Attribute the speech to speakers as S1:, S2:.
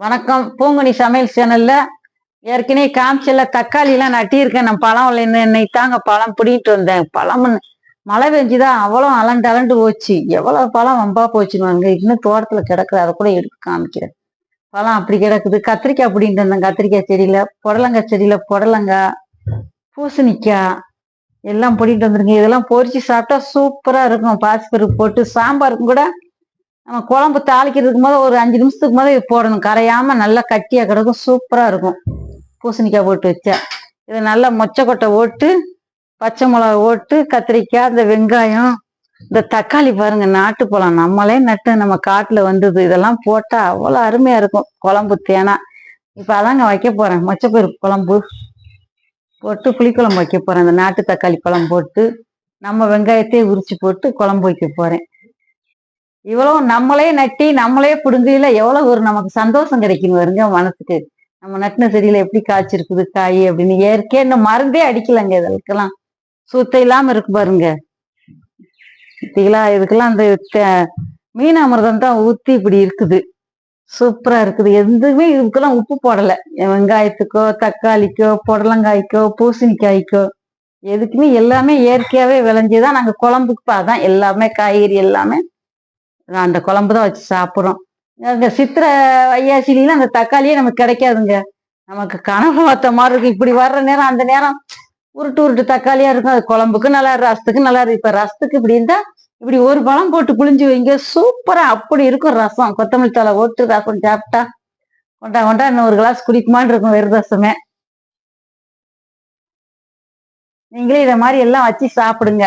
S1: வணக்கம். பூங்குனி சமையல் சேனல்ல ஏற்கனவே காமிச்சல தக்காளி எல்லாம் நட்டியிருக்கேன். நான் பழம் இன்னைக்கு தாங்க பழம் பிடிக்கிட்டு வந்தேன். பழம் மழை பெஞ்சுதான் அவ்வளோ அலண்டு அலண்டு போச்சு. எவ்வளவு பழம் வம்பா போச்சுன்னு இன்னும் தோட்டத்துல கிடக்குது. அதை கூட எடுத்து காமிக்கிறேன். பழம் அப்படி கிடக்குது. கத்திரிக்காய் பிடிங்கிட்டு வந்தேன். கத்திரிக்காய் செடியில, புடலங்காய் செடியில புடலங்காய், பூசணிக்காய் எல்லாம் பிடிக்கிட்டு வந்துருங்க. இதெல்லாம் பொரிச்சு சாப்பிட்டா சூப்பரா இருக்கும். பாசிப்பருப்பு போட்டு சாம்பாருக்கும் கூட நம்ம குழம்பு தாளிக்கிறதுக்கு போது ஒரு 5 நிமிஷத்துக்கு போது போடணும். கரையாம நல்லா கட்டியா கிடக்கும். சூப்பரா இருக்கும். பூசணிக்காய் போட்டு வச்சா இதை நல்லா மொச்சக்கொட்டை ஓட்டு, பச்சை மிளகா ஓட்டு, கத்திரிக்காய், இந்த வெங்காயம், இந்த தக்காளி பாருங்க, நாட்டுப்பழம் நம்மளே நட்டு நம்ம காட்டுல வந்தது. இதெல்லாம் போட்டா அவ்வளவு அருமையா இருக்கும் குழம்பு தேனா. இப்ப அதாங்க வைக்க போறேன். மொச்சப்பருப்பு குழம்பு போட்டு புளிக்குழம்பு வைக்க போறேன். இந்த நாட்டு தக்காளி பழம் போட்டு நம்ம வெங்காயத்தையே உரிச்சு போட்டு குழம்பு வைக்க போறேன். இவ்வளவு நம்மளே நட்டி நம்மளே புடுங்கையில எவ்வளவு ஒரு நமக்கு சந்தோஷம் கிடைக்கும் வருங்க மனசுக்கு. நம்ம நட்டின செடியில எப்படி காய்ச்சிருக்குது காய் அப்படின்னு. இயற்கையா இந்த மருந்தே அடிக்கலங்க. இதற்கெல்லாம் சுத்தம் இல்லாம இருக்கு பாருங்க. இதுக்கெல்லாம் இந்த மீன் அமிர்தம் தான் ஊத்தி இப்படி இருக்குது. சூப்பரா இருக்குது. எதுவுமே இதுக்கெல்லாம் உப்பு போடல. வெங்காயத்துக்கோ, தக்காளிக்கோ, புடலங்காய்க்கோ, பூசணிக்காய்க்கோ எதுக்குமே எல்லாமே இயற்கையாவே விளைஞ்சுதான் நாங்க குழம்புக்கு அதான் எல்லாமே காய்கறி எல்லாமே அந்த குழம்பு தான் வச்சு சாப்பிட்றோம். இந்த சித்திரை வையாசிலாம் அந்த தக்காளியே நமக்கு கிடைக்காதுங்க. நமக்கு கனவு பார்த்த மாதிரி இருக்கும். இப்படி வர்ற நேரம் அந்த நேரம் உருட்டு உருட்டு தக்காளியா இருக்கும். அது குழம்புக்கு நல்லா இருக்கு, ரசத்துக்கு நல்லா இருக்கு. இப்ப ரசத்துக்கு இப்படி இருந்தா இப்படி ஒரு பழம் போட்டு புளிஞ்சு வைங்க, சூப்பரா அப்படி இருக்கும் ரசம். கொத்தமல்லி தலை ஓட்டு ரசம் சாப்பிட்டா கொண்டா கொண்டா இன்னும் ஒரு கிளாஸ் குடிக்குமான்னு இருக்கும் வெறும் ரசமே. நீங்களே இதை மாதிரி எல்லாம் வச்சு சாப்பிடுங்க.